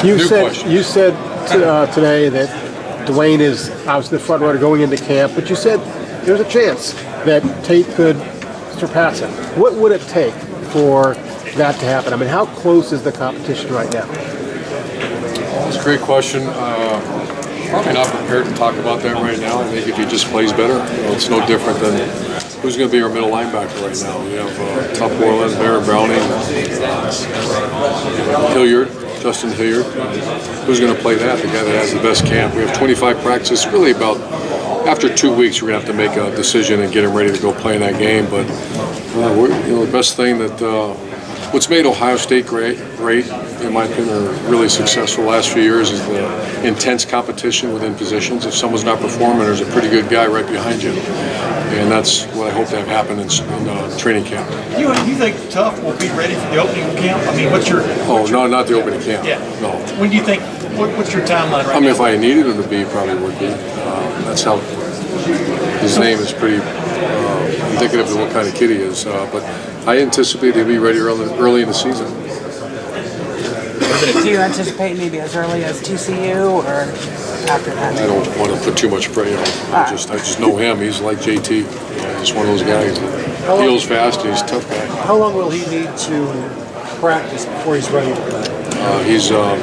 You said today that Dwayne is obviously the front runner going into camp, but you said there's a chance that Tate could surpass him. What would it take for that to happen? I mean, how close is the competition right now? That's a great question. Probably not prepared to talk about that right now. I think if he just plays better, it's no different than who's going to be our middle linebacker right now. We have Tuck Borland, Barrett Browning, Justin Hilliard. Who's going to play that? The guy that has the best camp. We have 25 practices. Really about after 2 weeks, we're going to have to make a decision and get him ready to go play in that game. But the best thing that what's made Ohio State great, in my opinion, or really successful the last few years is the intense competition within positions. If someone's not performing, there's a pretty good guy right behind you. And that's what I hope to have happen in training camp. You think Tough will be ready for the opening camp? I mean, not the opening camp. Yeah. No. When do you think, what's your timeline right now? If I needed him to be, probably would be. That's how his name is pretty indicative of what kind of kid he is. But I anticipate he'll be ready early in the season. Do you anticipate maybe as early as TCU or after that? I don't want to put too much pressure on him. I just know him. He's like JT. He's one of those guys. Heels fast. He's a tough guy. How long will he need to practice before he's ready to play? He's a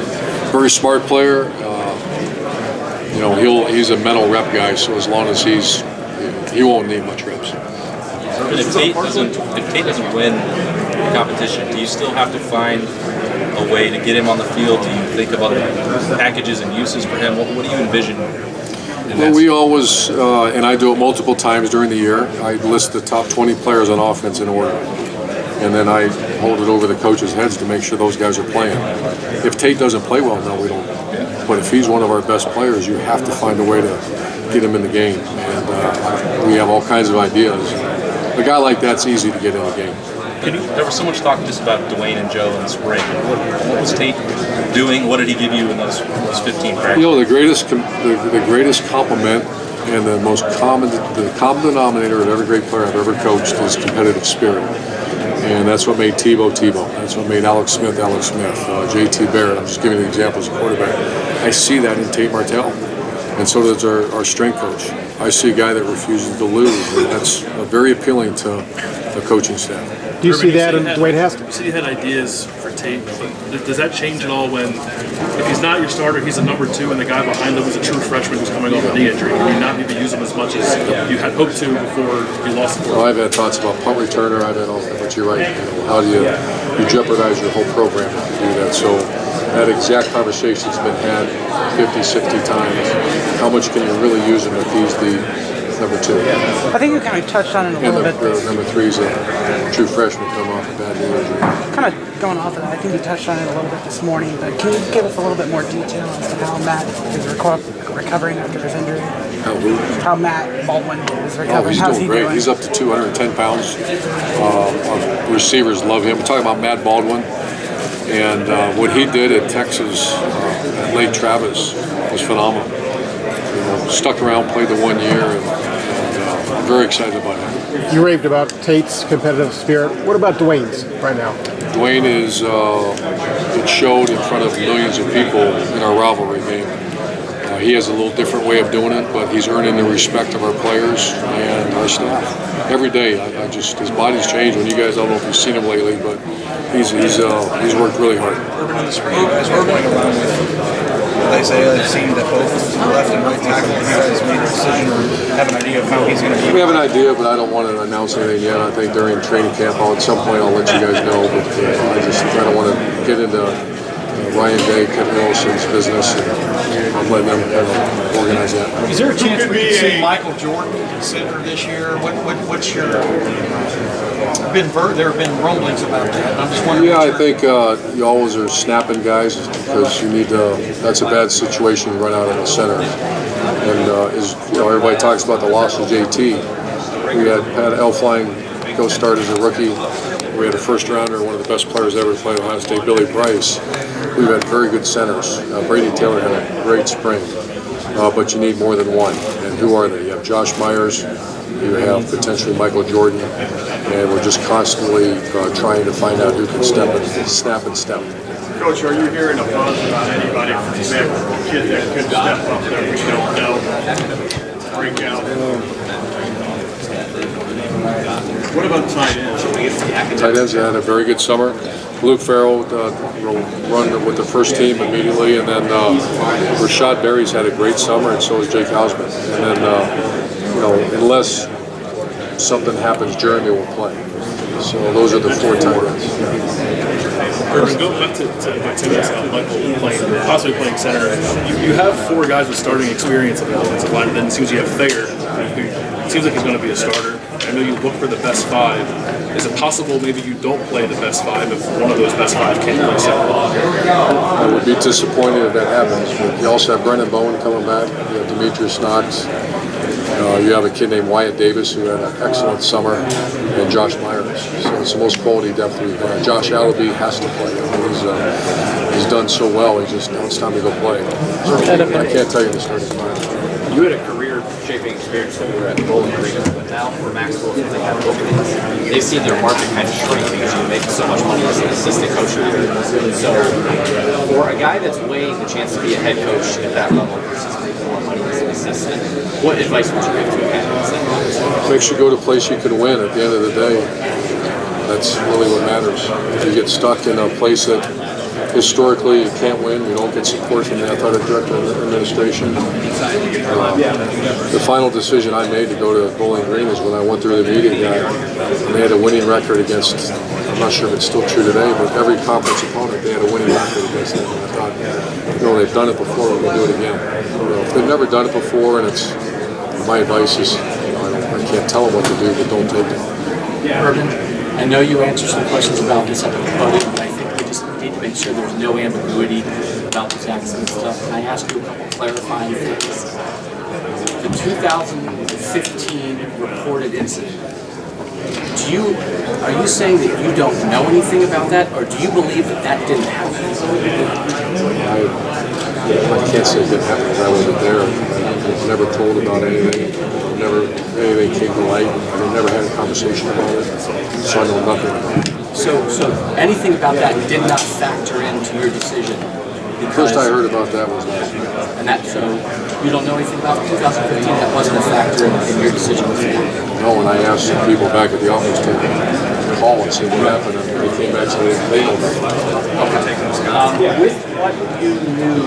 very smart player. He's a mental rep guy. So as long as he won't need much reps. And if Tate doesn't win the competition, do you still have to find a way to get him on the field? Do you think of other packages and uses for him? What do you envision? Well, we always, and I do it multiple times during the year, I list the top 20 players on offense in order. And then I hold it over the coaches' heads to make sure those guys are playing. If Tate doesn't play well, no, we don't. But if he's one of our best players, you have to find a way to get him in the game. And we have all kinds of ideas. A guy like that's easy to get in the game. There was so much talk just about Dwayne and Joe in the spring. What was Tate doing? What did he give you in those 15 practices? The greatest compliment and the common denominator of every great player I've ever coached is competitive spirit. And that's what made Tebow. That's what made Alex Smith. JT Barrett. I'm just giving you examples of quarterback. I see that in Tate Martell. And so does our strength coach. I see a guy that refuses to lose, and that's very appealing to the coaching staff. Do you see that in Dwayne Haskins? You said you had ideas for Tate. Does that change at all when, if he's not your starter, he's a number 2, and the guy behind him is a true freshman who's coming off a knee injury? Do you not need to use him as much as you had hoped to before you lost the Well, I've had thoughts about punt returner. I've had all, but you're right. How do you jeopardize your whole program if you do that? So that exact conversation's been had 50, 60 times. How much can you really use him if he's the number 2? I think you kind of touched on it a little bit. Number 3 is a true freshman coming off a bad knee injury. Kind of going off of that, I think you touched on it a little bit this morning, but can you give us a little bit more detail as to how Matt is recovering after his injury? How Matt Baldwin is recovering? He's doing great. He's up to 210 pounds. Our receivers love him. We're talking about Matt Baldwin. And what he did at Texas, at Lake Travis, was phenomenal. Stuck around, played the 1 year, and I'm very excited about him. You raved about Tate's competitive spirit. What about Dwayne's right now? Dwayne is, it showed in front of millions of people in our rivalry game. He has a little different way of doing it, but he's earning the respect of our players and our staff. Every day, his body's changed. When you guys, I don't know if you've seen him lately, but he's worked really hard. Urban in the spring, as Urban went around with Isaiah, it seemed that both left and right tackle, you guys made a decision or have an idea of how he's going to be? We have an idea, but I don't want to announce anything yet. I think during training camp, at some point, I'll let you guys know. But I don't want to get into Ryan Day, Kevin Wilson's business, and I'm letting them kind of organize that. Is there a chance we could see Michael Jordan considered this year? What's your? There have been rumblings about that. I'm just wondering. Yeah, I think you always are snapping guys because you need to. That's a bad situation to run out of the center. And everybody talks about the loss of JT. We had Pat Elflein go start as a rookie. We had a first rounder, one of the best players ever to play at Ohio State, Billy Price. We've had very good centers. Brady Taylor had a great spring, but you need more than one. And who are they? You have Josh Myers, You have potentially Michael Jordan, and we're just constantly trying to find out who can snap and step. Coach, are you hearing a buzz about anybody from the kid that could step up there we don't know? Break out. What about tight ends? Tight ends had a very good summer. Luke Farrell will run with the first team immediately, and then Rashad Berry's had a great summer, and so has Jake Hausman. And then, unless something happens, Jeremy will play. So those are the 4 tight ends. Urban, go back to my Timmons, Michael possibly playing center. You have 4 guys with starting experience on the offensive line, and then it seems you have Thayer, who seems like he's going to be a starter. I know you look for the best 5. Is it possible maybe you don't play the best 5 if one of those best 5 can't play center? I would be disappointed if that happens. But you also have Brendan Bowen coming back. You have Demetrius Knox. You have a kid named Wyatt Davis who had an excellent summer, and Josh Myers. So it's the most quality depth we've had. Josh Allaby has to play. He's done so well. Now it's time to go play. So I can't tell you the starting 5. You had a career-shaping experience when you were at Bowling Green, but now for Maxwell, since they have openings, they've seen their market kind of shrink because you make so much money as an assistant coach. So for a guy that's weighing the chance to be a head coach at that level versus making more money as an assistant, what advice would you give to a guy that's like that? Make sure you go to a place you can win at the end of the day. That's really what matters. If you get stuck in a place that historically you can't win, you don't get support from the athletic director and the administration. The final decision I made to go to Bowling Green is when I went through the meeting guy, and they had a winning record against, I'm not sure if it's still true today, but every conference opponent, they had a winning record against them. And I thought, they've done it before, we'll do it again. If they've never done it before, and it's, my advice is, I can't tell them what to do, but don't take it. Urban, I know you answered some questions about this at the podium, but I think we just need to make sure there's no ambiguity about the Jackson stuff. Can I ask you a couple clarifying things? The 2015 reported incident. Are you saying that you don't know anything about that, or do you believe that that didn't happen? I can't say it didn't happen because I wasn't there. I was never told about anything. Anything came to light. I never had a conversation about it, so I know nothing about it. So anything about that did not factor into your decision? The first I heard about that was last year. And that, so you don't know anything about 2015? That wasn't a factor in your decision? No, when I asked some people back at the office to call and see what happened, and they came back and said they know nothing. With what you knew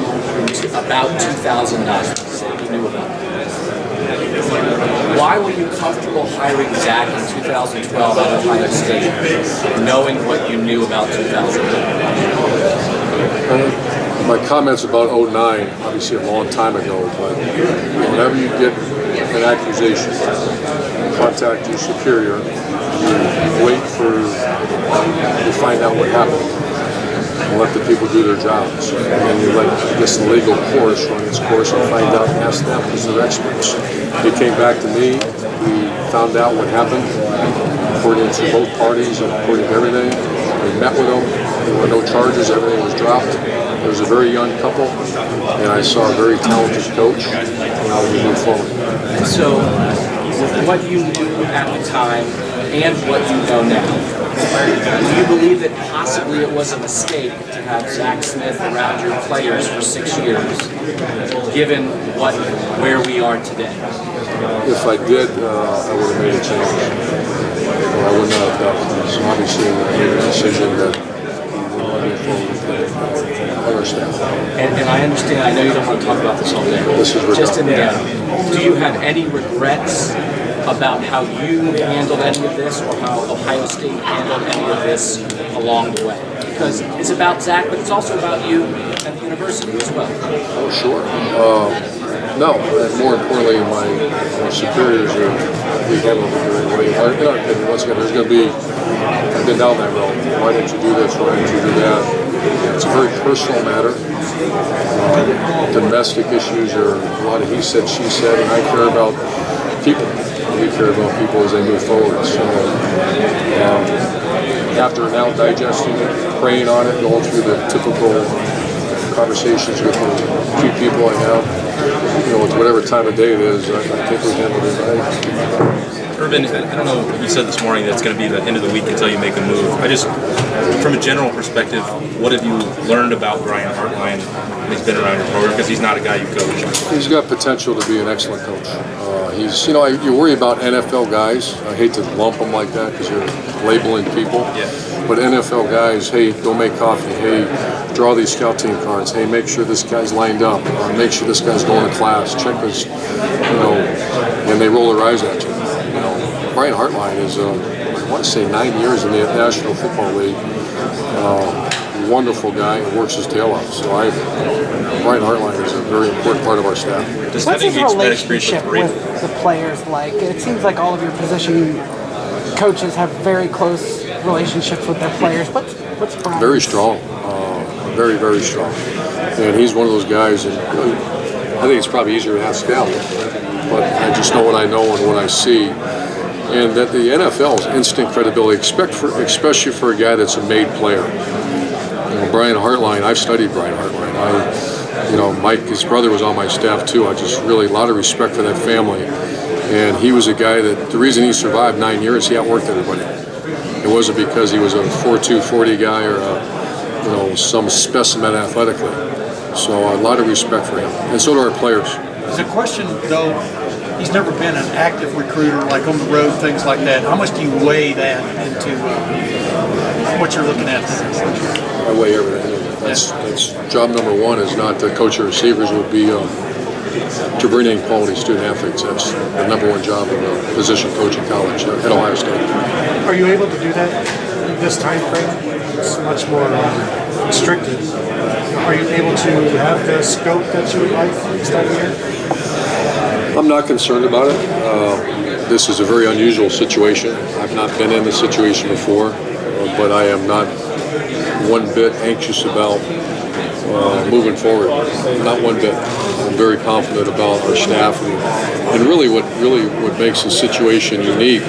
about 2009, say you knew about it, why were you comfortable hiring Zach in 2012 at Ohio State, knowing what you knew about 2009? My comments about 2009, obviously a long time ago, but whenever you get an accusation, contact your superior, you wait to find out what happened, and let the people do their jobs. And then you let, the legal course run its course and find out and ask them because they're experts. He came back to me, we found out what happened, according to both parties and according to everything. We met with them, there were no charges, everything was dropped. It was a very young couple, and I saw a very talented coach, and we moved forward. So, with what you knew at the time and what you know now, do you believe that possibly it was a mistake to have Zach Smith around your players for 6 years, given where we are today? If I did, I would have made a change. I would not have done it. So obviously, I made a decision that And I understand, I know you don't want to talk about this all day. This is just in the end, do you have any regrets about how you handled any of this or how Ohio State handled any of this along the way? Because it's about Zach, but it's also about you and the university as well. Oh, sure. No, and more importantly, my superiors are handling it the right way. In our opinion, once again, there's going to be, I've been down that road. Why didn't you do this? Why didn't you do that? It's a very personal matter. Domestic issues are a lot of he said, she said, and I care about people. We care about people as they move forward. So after now digesting it, praying on it, going through the typical conversations with the few people I have, whatever time of day it is, I think we handled it right. Urban, I don't know, you said this morning that it's going to be the end of the week until you make a move. From a general perspective, what have you learned about Brian Hartline when he's been around your program? Because he's not a guy you coach. He's got potential to be an excellent coach. You worry about NFL guys. I hate to lump them like that because you're labeling people. Yeah. But NFL guys, hey, go make coffee. Hey, draw these scout team cards. Hey, make sure this guy's lined up. Make sure this guy's going to class. Check this, and they roll their eyes at you. Brian Hartline is, I want to say 9 years in the National Football League. Wonderful guy and works his tail off. So Brian Hartline is a very important part of our staff. What's his relationship with the players like? It seems like all of your position coaches have very close relationships with their players. What's Brian? Very strong. Very, very strong. And he's one of those guys, and I think it's probably easier to ask Al, but I just know what I know and what I see. And that the NFL is instant credibility, especially for a guy that's a made player. Brian Hartline, I've studied Brian Hartline. Mike, his brother was on my staff too. I just really, a lot of respect for that family. And he was a guy that, the reason he survived 9 years, he outworked everybody. It wasn't because he was a 4.2 40 guy or some specimen athletically. So a lot of respect for him. And so do our players. There's a question, though, he's never been an active recruiter, like on the road, things like that. How much do you weigh that into what you're looking at? I weigh everything. That's job number one is not to coach your receivers, would be to bring in quality student athletes. That's the number one job of a position coach in college at Ohio State. Are you able to do that in this time frame? It's much more restricted. Are you able to have the scope that you would like this time of year? I'm not concerned about it. This is a very unusual situation. I've not been in this situation before, but I am not one bit anxious about moving forward. Not one bit. I'm very confident about our staff, and really what makes the situation unique.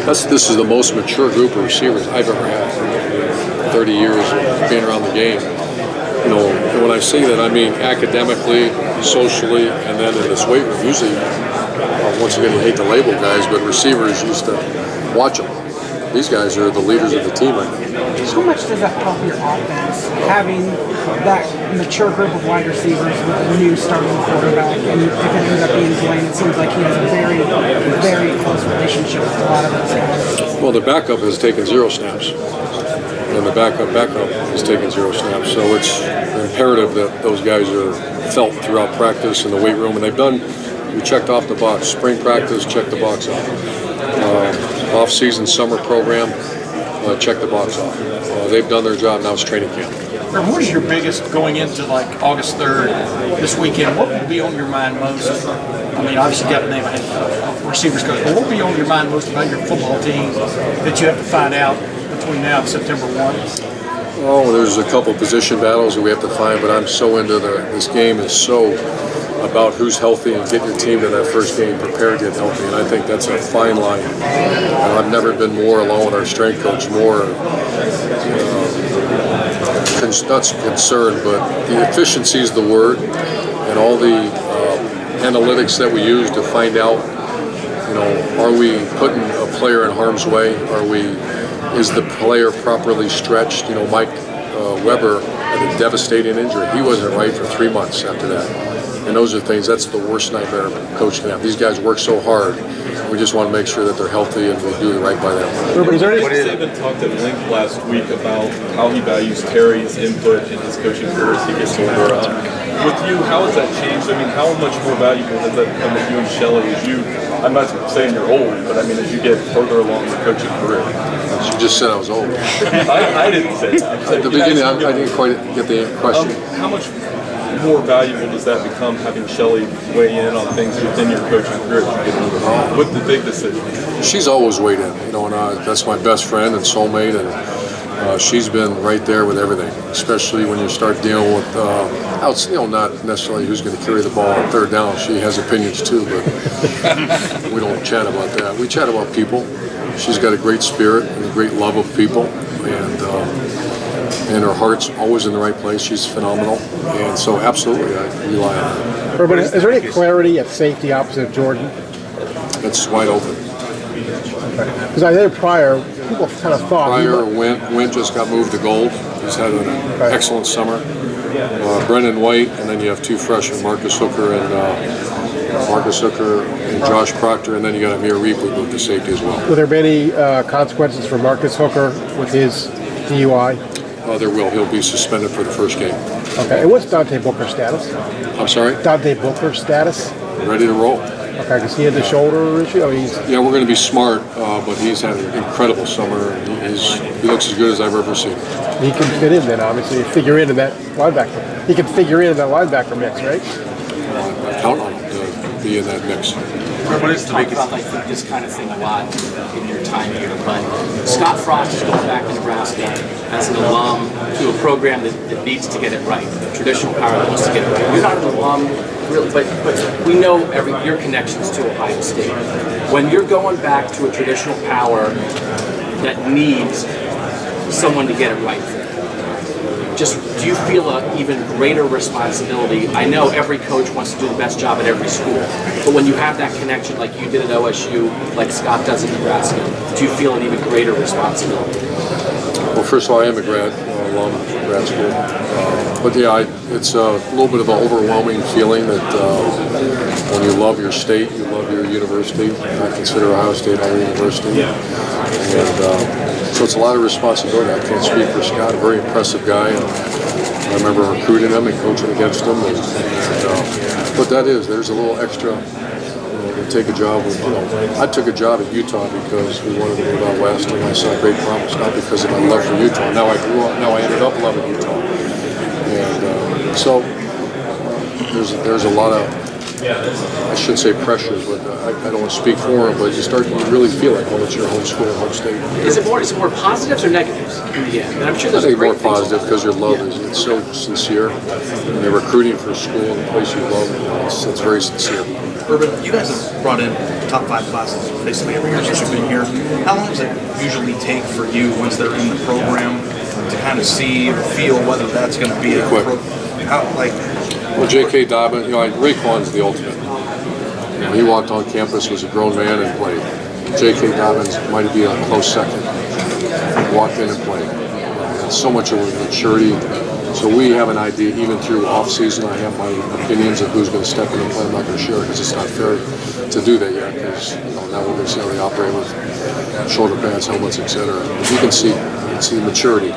This is the most mature group of receivers I've ever had. 30 years of being around the game. And when I say that, I mean academically, socially, and then in this weight room. Usually, once again, you hate to label guys, but receivers used to watch them. These guys are the leaders of the team right now. How much does that help your offense, having that mature group of wide receivers with a new starting quarterback? And if it ends up being Dwayne, it seems like he has a very, very close relationship with a lot of those guys. Well, the backup has taken 0 snaps. And the backup has taken 0 snaps. So it's imperative that those guys are felt throughout practice in the weight room. And we checked off the box. Spring practice, checked the box off. Off-season summer program, check the box off. They've done their job, now it's training camp. What is your biggest, going into like August 3rd, this weekend, what will be on your mind most? I mean, obviously you got to name a receivers coach, but what will be on your mind most about your football team that you have to find out between now and September 1? Oh, there's a couple position battles that we have to find, but I'm so into this game is so about who's healthy and get your team to that first game prepared to get healthy, and I think that's a fine line. And I've never been more alone with our strength coach, more not concerned, but the efficiency is the word, and all the analytics that we use to find out, are we putting a player in harm's way? Is the player properly stretched? Mike Weber had a devastating injury. He wasn't right for 3 months after that. And those are things, that's the worst nightmare a coach can have. These guys work so hard. We just want to make sure that they're healthy and we do right by them. Saban talked at length last week about how he values Terry's input in his coaching career as he gets older. With you, how has that changed? I mean, how much more valuable has that become with you and Shelley as you, I'm not saying you're old, but I mean as you get further along your coaching career? You just said I was old. I didn't say that. At the beginning, I didn't quite get the question. How much more valuable does that become, having Shelley weigh in on things within your coaching career as you get older with the big decisions? She's always weighed in, and that's my best friend and soulmate, and she's been right there with everything, especially when you start dealing with, not necessarily who's going to carry the ball on third down. She has opinions too, but we don't chat about that. We chat about people. She's got a great spirit and a great love of people, and her heart's always in the right place. She's phenomenal, and so absolutely I rely on her. Urban, is there any clarity at safety opposite of Jordan? It's wide open. Because I think prior, people kind of thought. Pryor Wint just got moved to gold. He's had an excellent summer. Brendan White, and then you have 2 freshmen, Marcus Hooker and Josh Proctor, and then you got Amir Reap who moved to safety as well. Will there be any consequences for Marcus Hooker with his DUI? There will. He'll be suspended for the first game. Okay. And what's Dante Booker's status? I'm sorry? Dante Booker's status? Ready to roll. Okay, because he had the shoulder issue. I mean, Yeah, we're going to be smart, but he's had an incredible summer. He looks as good as I've ever seen him. he can fit in then, obviously. Figure in that linebacker. He can figure in that linebacker mix, right? I count on him to be in that mix. What is the biggest? About like this kind of thing a lot in your time here, but Scott Frost is going back to Nebraska as an alum to a program that needs to get it right. The traditional power that wants to get it right. You're not an alum, really, but we know your connections to Ohio State. When you're going back to a traditional power that needs someone to get it right for, just do you feel an even greater responsibility? I know every coach wants to do the best job at every school, but when you have that connection like you did at OSU, like Scott does in Nebraska, do you feel an even greater responsibility? Well, first of all, I am a alum of grad school. But yeah, it's a little bit of an overwhelming feeling that when you love your state, you love your university. I consider Ohio State our university. And so it's a lot of responsibility. I can't speak for Scott, a very impressive guy. And I remember recruiting him and coaching against him. But there's a little extra. To take a job with, I took a job at Utah because we wanted to move out west, and I saw great promise, not because of my love for Utah. Now I ended up loving Utah. And so there's a lot of, I shouldn't say pressures, but I don't want to speak for him, but you really feel like, it's your home school, home state. Is it more positives or negatives in the end? And I'm sure I think more positive because your love it's so sincere. And you're recruiting for a school and a place you love, it's very sincere. Urban, you guys have brought in top 5 classes basically every year since you've been here. How long does it usually take for you once they're in the program to kind of see or feel whether that's going to be a Well, J.K. Dobbins, Raekwon's the ultimate. He walked on campus, was a grown man, and played. J.K. Dobbins might be a close second. Walked in and played. So much of a maturity. So we have an idea, even through off-season, I have my opinions of who's going to step in and play. I'm not going to share it because it's not fair to do that yet, because now we're going to see how they operate with shoulder pads, helmets, etc. You can see the maturity.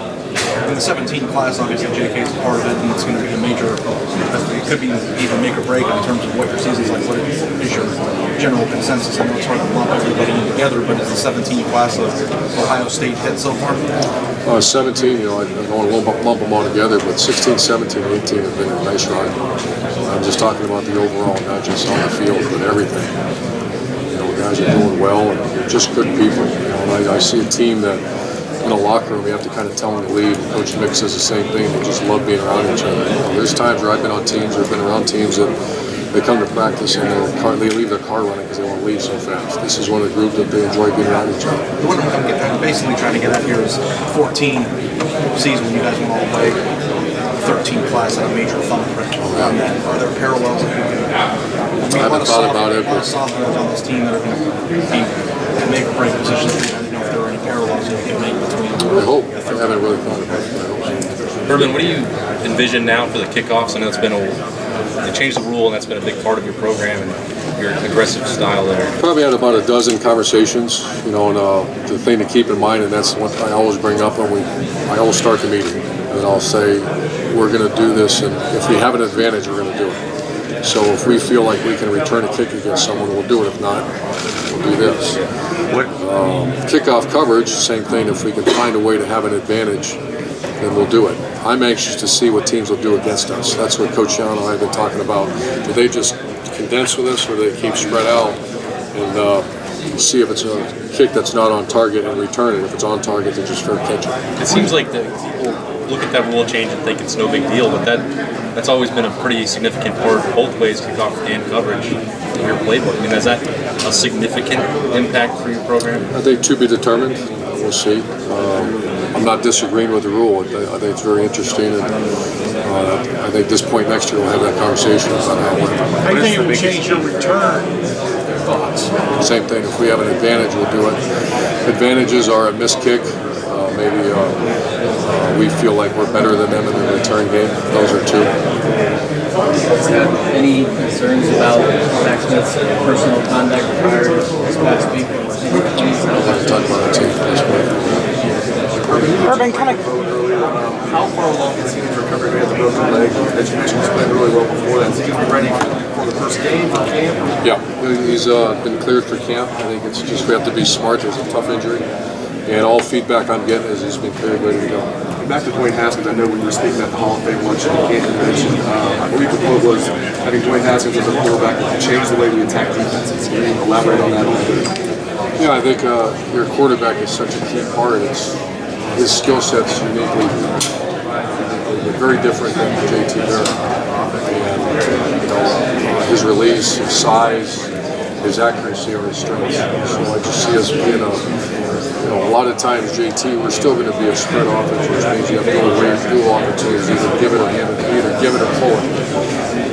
In the 17 class, obviously JK is a part of it, and it's going to be a major, it could be even make or break in terms of what your season's like. What is your general consensus? I know it's hard to lump everybody in together, but is the 17 class of Ohio State hit so far? 17, I don't want to lump them all together, but 16, 17, 18 have been a nice ride. I'm just talking about the overall, not just on the field, but everything. Guys are doing well, and they're just good people. And I see a team that, in a locker room, you have to kind of tell them to leave. And Coach Mick says the same thing. They just love being around each other. There's times where I've been on teams or been around teams that they come to practice and they leave their car running because they want to leave so fast. This is one of the groups that they enjoy being around each other. What I'm basically trying to get at here is 14 season when you guys went all the way, 13 class had a major thumbprint on that. Are there parallels that you can? I haven't thought about it. A lot of sophomores on this team that are going to be in make or break positions. I don't know if there are any parallels that you can make between. I hope. I haven't really thought about it. Urban, what do you envision now for the kickoffs? I know they changed the rule, and that's been a big part of your program and your aggressive style there. Probably had about a dozen conversations, and the thing to keep in mind, and that's what I always bring up I always start the meeting, and I'll say, we're going to do this, and if we have an advantage, we're going to do it. So if we feel like we can return a kick against someone, we'll do it. If not, we'll do this. Kickoff coverage, same thing. If we can find a way to have an advantage, then we'll do it. I'm anxious to see what teams will do against us. That's what Coach Young and I have been talking about. Do they just condense with us, or do they keep spread out and see if it's a kick that's not on target and return it? If it's on target, then just fair catch it. It seems like people look at that rule change and think it's no big deal, but that's always been a pretty significant part both ways, kickoff and coverage, in your playbook. I mean, is that a significant impact for your program? I think to be determined. We'll see. I'm not disagreeing with the rule. I think it's very interesting, and I think at this point next year we'll have that conversation about how it went. I think it will change your return spots? Same thing. If we have an advantage, we'll do it. Advantages are a missed kick. Maybe we feel like we're better than them in the return game. Those are two. Any concerns about Zach Smith's personal conduct prior to this past week? I don't want to talk about the team at this point. Urban, kind of How far along is he in recovery? He has a broken leg. As you mentioned, he's played really well before that. Is he going to be ready for the first game for camp? Yeah, he's been cleared for camp. I think it's just we have to be smart. There's a tough injury. And all feedback I'm getting is he's been cleared, ready to go. Back to Dwayne Haskins, I know when you were speaking at the Hall of Fame luncheon in Canton, you mentioned, I believe the quote was, having Dwayne Haskins as a quarterback will change the way we attack defenses. Can you elaborate on that a little bit? Yeah, I think your quarterback is such a key part. His skill set's uniquely very different than JT Barrett. And his release, his size, his accuracy are his strengths. So I just see us being a lot of times JT, we're still going to be a spread offense, which means you have to go away and do opportunities, either give it or hand it, either give it or pull it.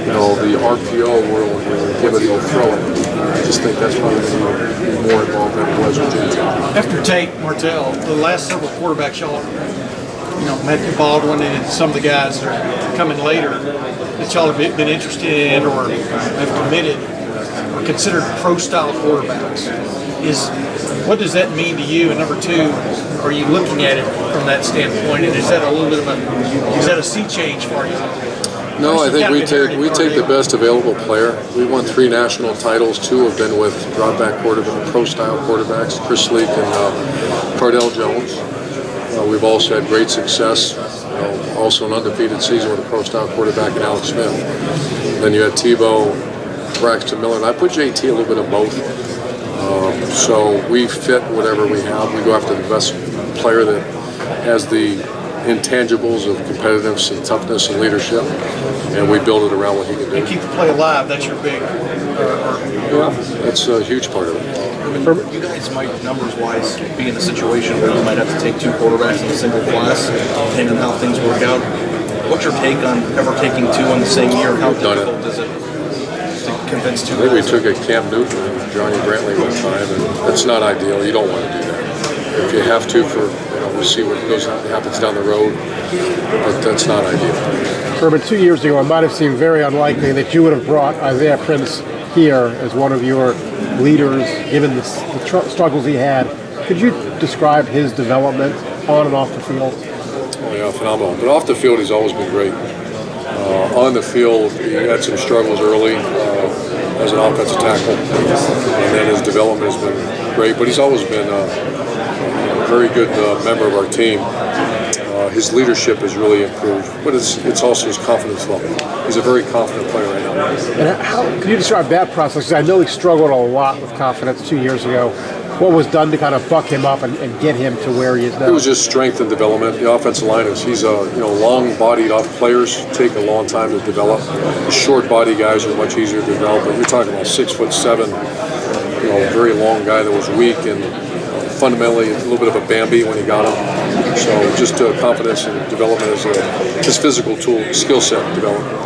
The RPO world where you give it, you'll throw it. I just think that's probably going to be more involved than it was with JT. After Tate, Martell, the last several quarterbacks y'all, Matthew Baldwin and some of the guys that are coming later that y'all have been interested in or have committed or considered pro-style quarterbacks. What does that mean to you? And number two, are you looking at it from that standpoint? And is that a little bit of a sea change for you? No, I think we take the best available player. We won 3 national titles. 2 have been with drop-back quarterback, pro-style quarterbacks, Chris Leak and Cardell Jones. We've also had great success. Also an undefeated season with a pro-style quarterback in Alex Smith. Then you had Tebow, Braxton Miller, and I put JT a little bit of both. So we fit whatever we have. We go after the best player that has the intangibles of competitiveness and toughness and leadership, and we build it around what he can do. And keep the play alive. That's your big. That's a huge part of it. You guys might, numbers-wise, be in a situation where you might have to take 2 quarterbacks in a single class, depending on how things work out. What's your take on ever taking 2 in the same year? How difficult is it to convince 2 I think we guys? took a Cam Newton and Johnny Brantley one time, and that's not ideal. You don't want to do that. If you have to, we'll see what happens down the road, but that's not ideal. Urban, 2 years ago, it might have seemed very unlikely that you would have brought Isaiah Prince here as one of your leaders, given the struggles he had. Could you describe his development on and off the field? Oh yeah, phenomenal. But off the field, he's always been great. On the field, he had some struggles early as an offensive tackle, and then his development has been great. But he's always been a very good member of our team. His leadership has really improved, but it's also his confidence level. He's a very confident player right now. And how can you describe that process? Because I know he struggled a lot with confidence 2 years ago. What was done to kind of buck him up and get him to where he is now? It was just strength and development. The offensive line he's long-bodied players take a long time to develop. The short-body guys are much easier to develop. But you're talking about 6'7", very long guy that was weak and fundamentally a little bit of a Bambi when he got him. So just confidence and development as his physical tool, skill set development.